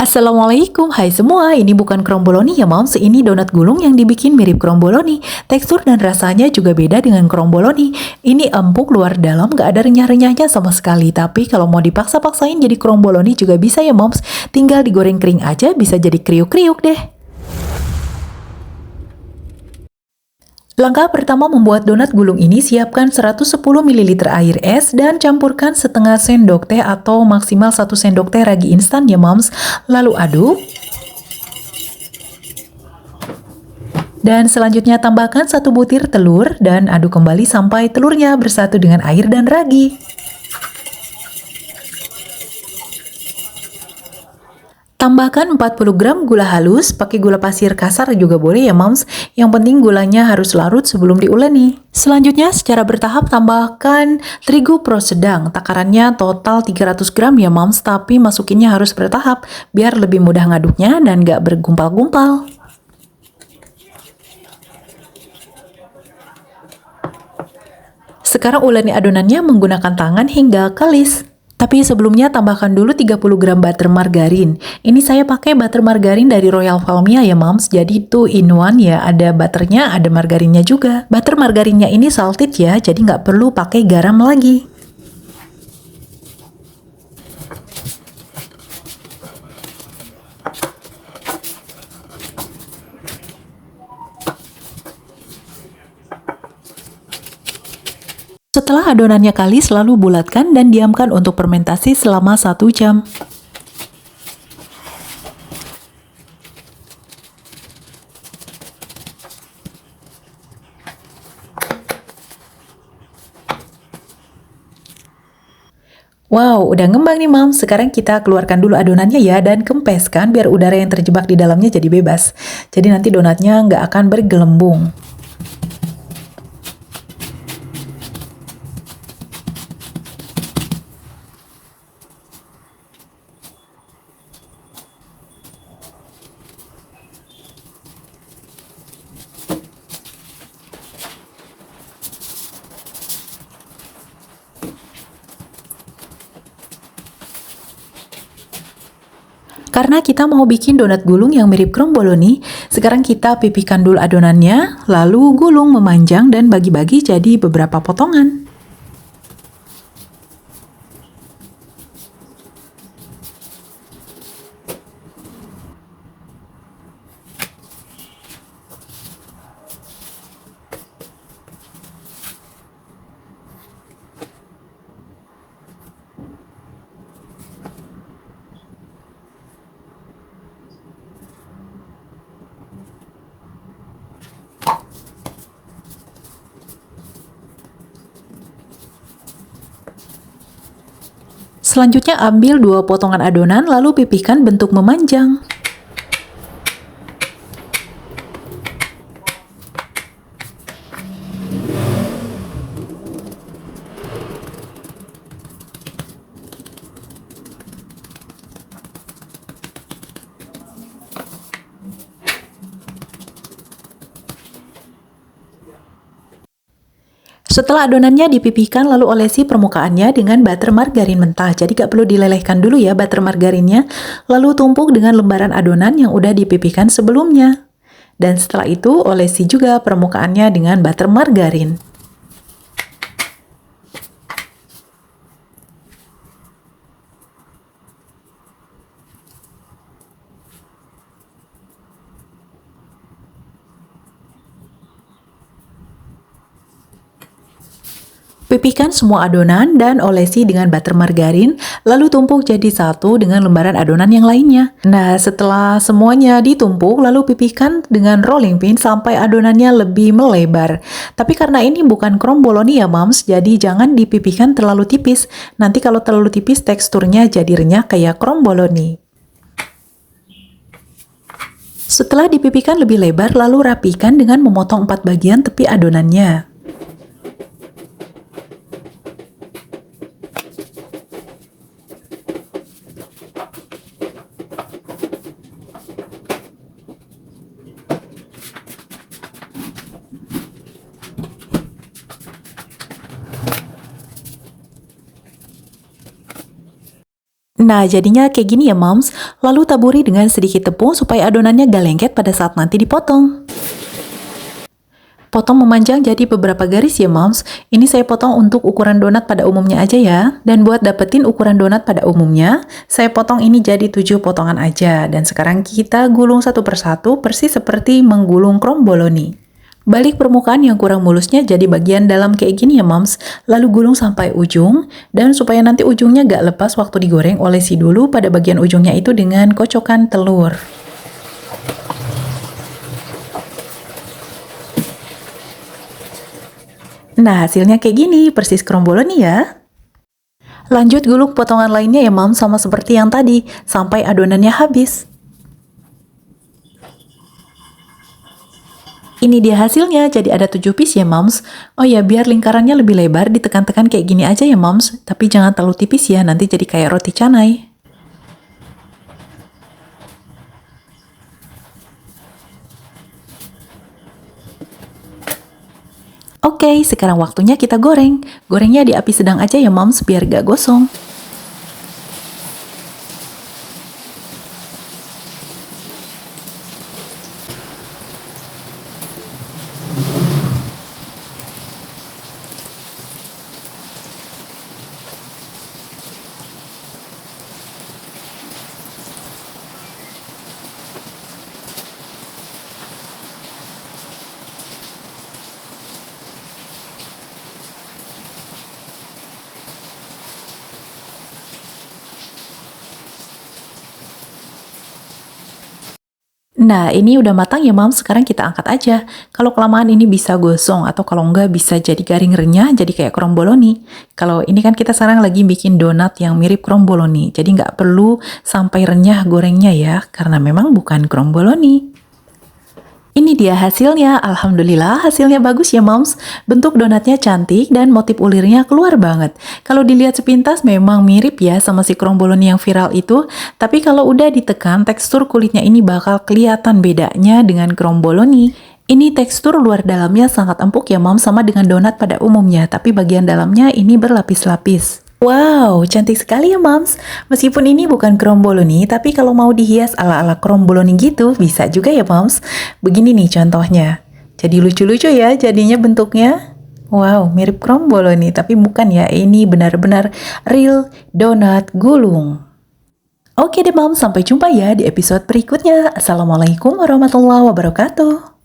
Assalamualaikum, hai semua. Ini bukan kromboloni ya, Moms. Ini donat gulung yang dibikin mirip kromboloni. Tekstur dan rasanya juga beda dengan kromboloni. Ini empuk luar dalam, gak ada renyah-renyahnya sama sekali. Tapi kalau mau dipaksa-paksain jadi kromboloni juga bisa ya, Moms. Tinggal digoreng kering aja, bisa jadi kriuk-kriuk deh. Langkah pertama membuat donat gulung ini, siapkan 110 ml air es dan campurkan setengah sendok teh atau maksimal 1 sendok teh ragi instan ya, Moms. Lalu aduk. Dan selanjutnya tambahkan 1 butir telur dan aduk kembali sampai telurnya bersatu dengan air dan ragi. Tambahkan 40 gram gula halus, pakai gula pasir kasar juga boleh ya, Moms. Yang penting gulanya harus larut sebelum diuleni. Selanjutnya secara bertahap tambahkan terigu pro sedang. Takarannya total 300 gram ya, Moms, tapi masukinnya harus bertahap biar lebih mudah ngaduknya dan gak bergumpal-gumpal. Sekarang uleni adonannya menggunakan tangan hingga kalis. Tapi sebelumnya tambahkan dulu 30 gram butter margarin. Ini saya pakai butter margarin dari Royal Valmia ya, Moms. Jadi 2 in 1 ya, ada butternya, ada margarinnya juga. Butter margarinnya ini salted ya, jadi nggak perlu pakai garam lagi. Setelah adonannya kalis, lalu bulatkan dan diamkan untuk fermentasi selama 1 jam. Wow, udah ngembang nih, Mom. Sekarang kita keluarkan dulu adonannya ya dan kempeskan biar udara yang terjebak di dalamnya jadi bebas. Jadi nanti donatnya nggak akan bergelembung. Karena kita mau bikin donat gulung yang mirip kromboloni, sekarang kita pipihkan dulu adonannya, lalu gulung memanjang dan bagi-bagi jadi beberapa potongan. Selanjutnya ambil 2 potongan adonan lalu pipihkan bentuk memanjang. Setelah adonannya dipipihkan lalu olesi permukaannya dengan butter margarin mentah. Jadi gak perlu dilelehkan dulu ya butter margarinnya. Lalu tumpuk dengan lembaran adonan yang udah dipipihkan sebelumnya. Dan setelah itu olesi juga permukaannya dengan butter margarin. Pipihkan semua adonan dan olesi dengan butter margarin, lalu tumpuk jadi satu dengan lembaran adonan yang lainnya. Nah, setelah semuanya ditumpuk, lalu pipihkan dengan rolling pin sampai adonannya lebih melebar. Tapi karena ini bukan kromboloni ya, Moms, jadi jangan dipipihkan terlalu tipis. Nanti kalau terlalu tipis, teksturnya jadi renyah kayak kromboloni. Setelah dipipihkan lebih lebar, lalu rapikan dengan memotong 4 bagian tepi adonannya. Nah, jadinya kayak gini ya, Moms. Lalu taburi dengan sedikit tepung supaya adonannya gak lengket pada saat nanti dipotong. Potong memanjang jadi beberapa garis ya, Moms. Ini saya potong untuk ukuran donat pada umumnya aja ya. Dan buat dapetin ukuran donat pada umumnya, saya potong ini jadi 7 potongan aja. Dan sekarang kita gulung satu persatu persis seperti menggulung kromboloni. Balik permukaan yang kurang mulusnya jadi bagian dalam kayak gini ya, Moms. Lalu gulung sampai ujung. Dan supaya nanti ujungnya gak lepas waktu digoreng, olesi dulu pada bagian ujungnya itu dengan kocokan telur. Nah, hasilnya kayak gini, persis kromboloni ya. Lanjut gulung potongan lainnya ya, Mam, sama seperti yang tadi, sampai adonannya habis. Ini dia hasilnya, jadi ada 7 piece ya, Moms. Oh ya, biar lingkarannya lebih lebar, ditekan-tekan kayak gini aja ya, Moms. Tapi jangan terlalu tipis ya, nanti jadi kayak roti canai. Oke, sekarang waktunya kita goreng. Gorengnya di api sedang aja ya, Moms, biar gak gosong. Nah, ini udah matang ya, Mams. Sekarang kita angkat aja. Kalau kelamaan ini bisa gosong, atau kalau enggak bisa jadi garing renyah, jadi kayak kromboloni. Kalau ini kan kita sekarang lagi bikin donat yang mirip kromboloni, jadi nggak perlu sampai renyah gorengnya ya, karena memang bukan kromboloni. Ini dia hasilnya, alhamdulillah hasilnya bagus ya, Moms. Bentuk donatnya cantik dan motif ulirnya keluar banget. Kalau dilihat sepintas memang mirip ya sama si kromboloni yang viral itu, tapi kalau udah ditekan tekstur kulitnya ini bakal kelihatan bedanya dengan kromboloni. Ini tekstur luar dalamnya sangat empuk ya, Moms, sama dengan donat pada umumnya, tapi bagian dalamnya ini berlapis-lapis. Wow, cantik sekali ya, Moms. Meskipun ini bukan kromboloni, tapi kalau mau dihias ala-ala kromboloni gitu, bisa juga ya, Moms. Begini nih contohnya. Jadi lucu-lucu ya jadinya bentuknya. Wow, mirip kromboloni, tapi bukan ya. Ini benar-benar real donat gulung. Oke deh, Moms. Sampai jumpa ya di episode berikutnya. Assalamualaikum warahmatullahi wabarakatuh.